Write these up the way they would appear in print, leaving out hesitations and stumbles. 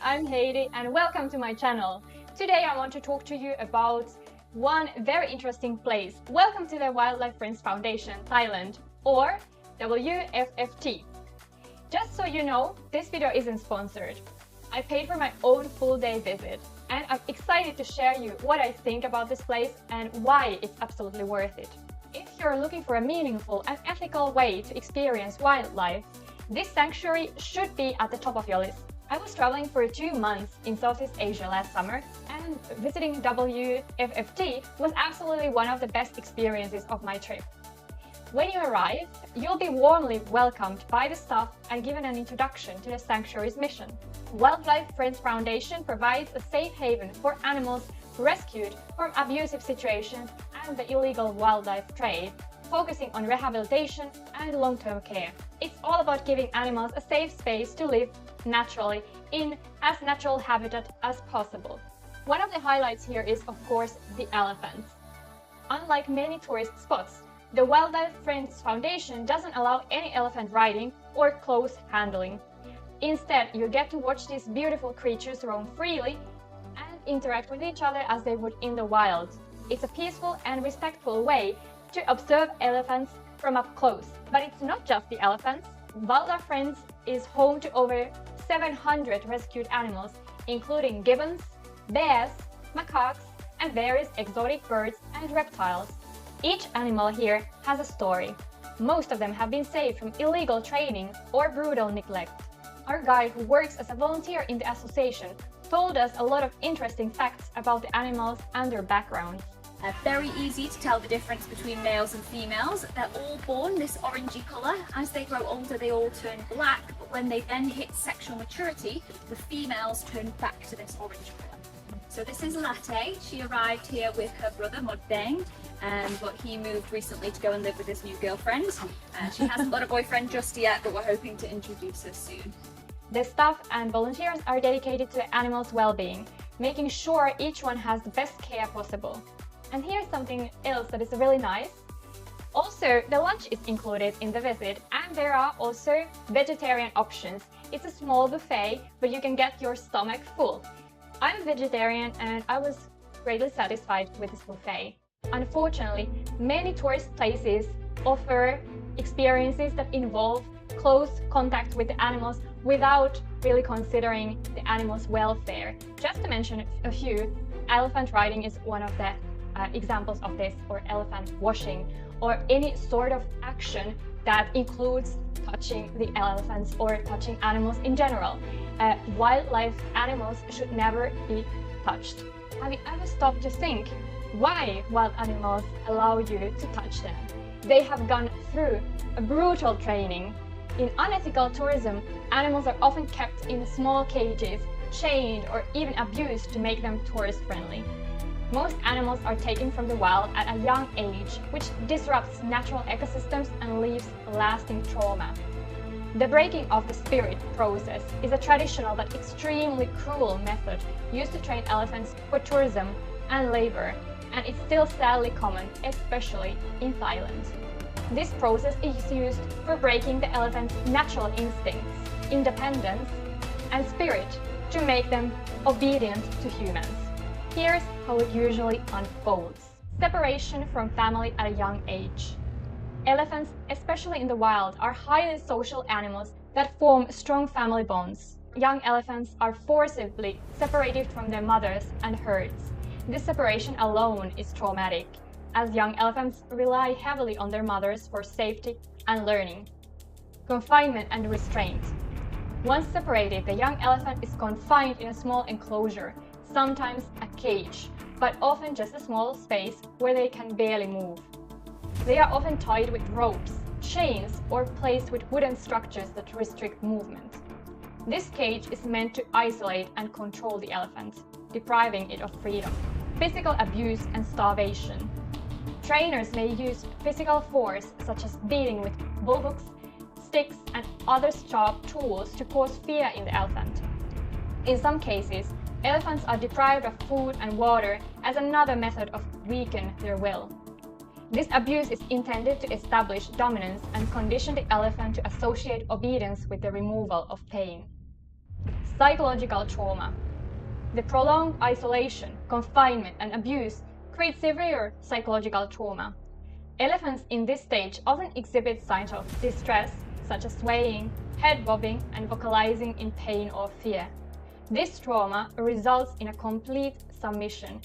I'm Heidi and welcome to my channel. Today I want to talk to you about one very interesting place. Welcome to the Wildlife Friends Foundation, Thailand, or WFFT. Just so you know, this video isn't sponsored. I paid for my own full-day visit and I'm excited to share you what I think about this place and why it's absolutely worth it. If you're looking for a meaningful and ethical way to experience wildlife, this sanctuary should be at the top of your list. I was traveling for 2 months in Southeast Asia last summer, and visiting WFFT was absolutely one of the best experiences of my trip. When you arrive, you'll be warmly welcomed by the staff and given an introduction to the sanctuary's mission. Wildlife Friends Foundation provides a safe haven for animals rescued from abusive situations and the illegal wildlife trade, focusing on rehabilitation and long-term care. It's all about giving animals a safe space to live naturally in as natural habitat as possible. One of the highlights here is, of course, the elephants. Unlike many tourist spots, the Wildlife Friends Foundation doesn't allow any elephant riding or close handling. Instead, you get to watch these beautiful creatures roam freely and interact with each other as they would in the wild. It's a peaceful and respectful way to observe elephants from up close. But it's not just the elephants. Wildlife Friends is home to over 700 rescued animals, including gibbons, bears, macaques, and various exotic birds and reptiles. Each animal here has a story. Most of them have been saved from illegal training or brutal neglect. Our guide, who works as a volunteer in the association, told us a lot of interesting facts about the animals and their background. Very easy to tell the difference between males and females. They're all born this orangey colour. As they grow older, they all turn black, but when they then hit sexual maturity, the females turn back to this orange colour. So this is Latte. She arrived here with her brother Modbeng, but he moved recently to go and live with his new girlfriend. She hasn't got a boyfriend just yet, but we're hoping to introduce her soon. The staff and volunteers are dedicated to the animals' well-being, making sure each one has the best care possible. And here's something else that is really nice. Also, the lunch is included in the visit, and there are also vegetarian options. It's a small buffet, but you can get your stomach full. I'm a vegetarian and I was greatly satisfied with this buffet. Unfortunately, many tourist places offer experiences that involve close contact with the animals without really considering the animals' welfare. Just to mention a few, elephant riding is one of the examples of this, or elephant washing, or any sort of action that includes touching the elephants or touching animals in general. Wildlife animals should never be touched. Have you ever stopped to think why wild animals allow you to touch them? They have gone through a brutal training. In unethical tourism, animals are often kept in small cages, chained, or even abused to make them tourist-friendly. Most animals are taken from the wild at a young age, which disrupts natural ecosystems and leaves lasting trauma. The breaking of the spirit process is a traditional but extremely cruel method used to train elephants for tourism and labor, and it's still sadly common, especially in Thailand. This process is used for breaking the elephant's natural instincts, independence, and spirit to make them obedient to humans. Here's how it usually unfolds. Separation from family at a young age. Elephants, especially in the wild, are highly social animals that form strong family bonds. Young elephants are forcibly separated from their mothers and herds. This separation alone is traumatic, as young elephants rely heavily on their mothers for safety and learning. Confinement and restraint. Once separated, the young elephant is confined in a small enclosure, sometimes a cage, but often just a small space where they can barely move. They are often tied with ropes, chains, or placed with wooden structures that restrict movement. This cage is meant to isolate and control the elephant, depriving it of freedom. Physical abuse and starvation. Trainers may use physical force, such as beating with bullhooks, sticks, and other sharp tools to cause fear in the elephant. In some cases, elephants are deprived of food and water as another method of weakening their will. This abuse is intended to establish dominance and condition the elephant to associate obedience with the removal of pain. Psychological trauma. The prolonged isolation, confinement, and abuse create severe psychological trauma. Elephants in this stage often exhibit signs of distress, such as swaying, head bobbing, and vocalizing in pain or fear. This trauma results in a complete submission,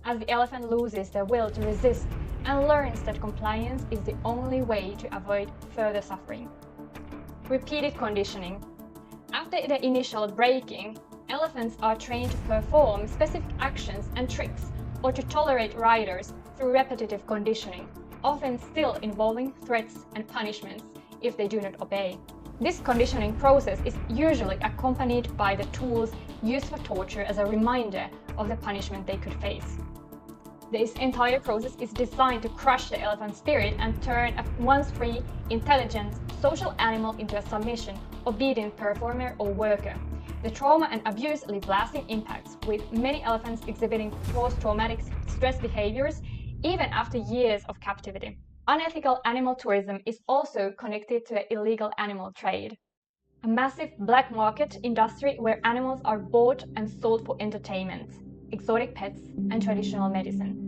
as the elephant loses their will to resist and learns that compliance is the only way to avoid further suffering. Repeated conditioning. After the initial breaking, elephants are trained to perform specific actions and tricks or to tolerate riders through repetitive conditioning, often still involving threats and punishments if they do not obey. This conditioning process is usually accompanied by the tools used for torture as a reminder of the punishment they could face. This entire process is designed to crush the elephant spirit and turn a once free, intelligent, social animal into a submission, obedient performer or worker. The trauma and abuse leave lasting impacts, with many elephants exhibiting post-traumatic stress behaviors even after years of captivity. Unethical animal tourism is also connected to the illegal animal trade, a massive black market industry where animals are bought and sold for entertainment, exotic pets, and traditional medicine.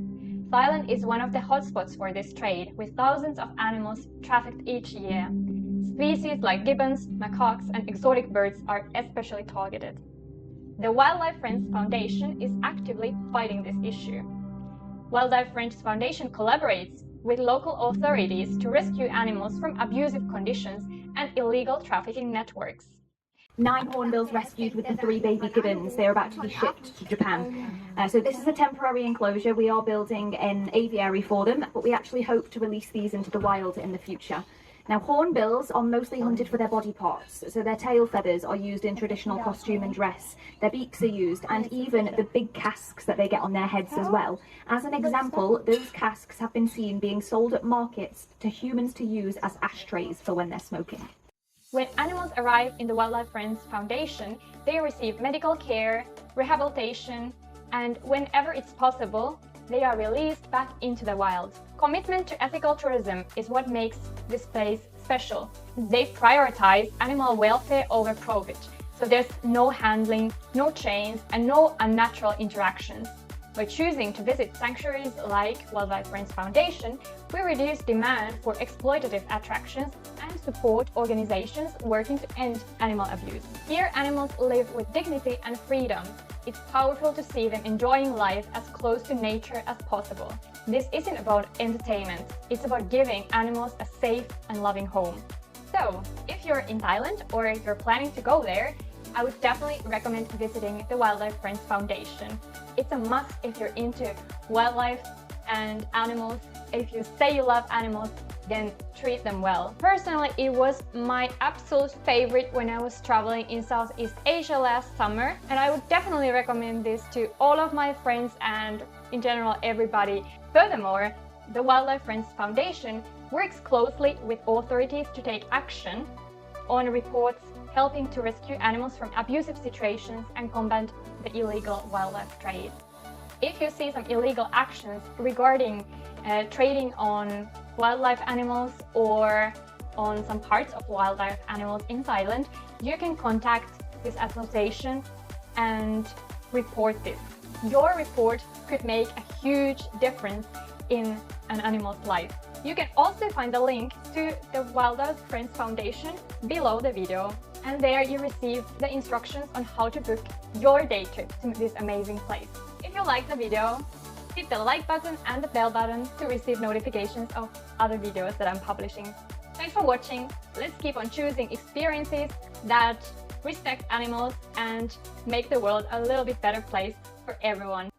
Thailand is one of the hotspots for this trade, with thousands of animals trafficked each year. Species like gibbons, macaques, and exotic birds are especially targeted. The Wildlife Friends Foundation is actively fighting this issue. Wildlife Friends Foundation collaborates with local authorities to rescue animals from abusive conditions and illegal trafficking networks. 9 hornbills rescued with the 3 baby gibbons. They're about to be shipped to Japan. So this is a temporary enclosure. We are building an aviary for them, but we actually hope to release these into the wild in the future. Now, hornbills are mostly hunted for their body parts, so their tail feathers are used in traditional costume and dress, their beaks are used, and even the big casks that they get on their heads as well. As an example, those casks have been seen being sold at markets to humans to use as ashtrays for when they're smoking. When animals arrive in the Wildlife Friends Foundation, they receive medical care, rehabilitation, and whenever it's possible, they are released back into the wild. Commitment to ethical tourism is what makes this place special. They prioritize animal welfare over profit, so there's no handling, no chains, and no unnatural interactions. By choosing to visit sanctuaries like Wildlife Friends Foundation, we reduce demand for exploitative attractions and support organizations working to end animal abuse. Here, animals live with dignity and freedom. It's powerful to see them enjoying life as close to nature as possible. This isn't about entertainment, it's about giving animals a safe and loving home. So, if you're in Thailand or you're planning to go there, I would definitely recommend visiting the Wildlife Friends Foundation. It's a must if you're into wildlife and animals. If you say you love animals, then treat them well. Personally, it was my absolute favorite when I was traveling in Southeast Asia last summer, and I would definitely recommend this to all of my friends and in general everybody. Furthermore, the Wildlife Friends Foundation works closely with authorities to take action on reports helping to rescue animals from abusive situations and combat the illegal wildlife trade. If you see some illegal actions regarding trading on wildlife animals or on some parts of wildlife animals in Thailand, you can contact this association and report this. Your report could make a huge difference in an animal's life. You can also find the link to the Wildlife Friends Foundation below the video, and there you receive the instructions on how to book your day trip to this amazing place. If you like the video, hit the like button and the bell button to receive notifications of other videos that I'm publishing. Thanks for watching. Let's keep on choosing experiences that respect animals and make the world a little bit better place for everyone.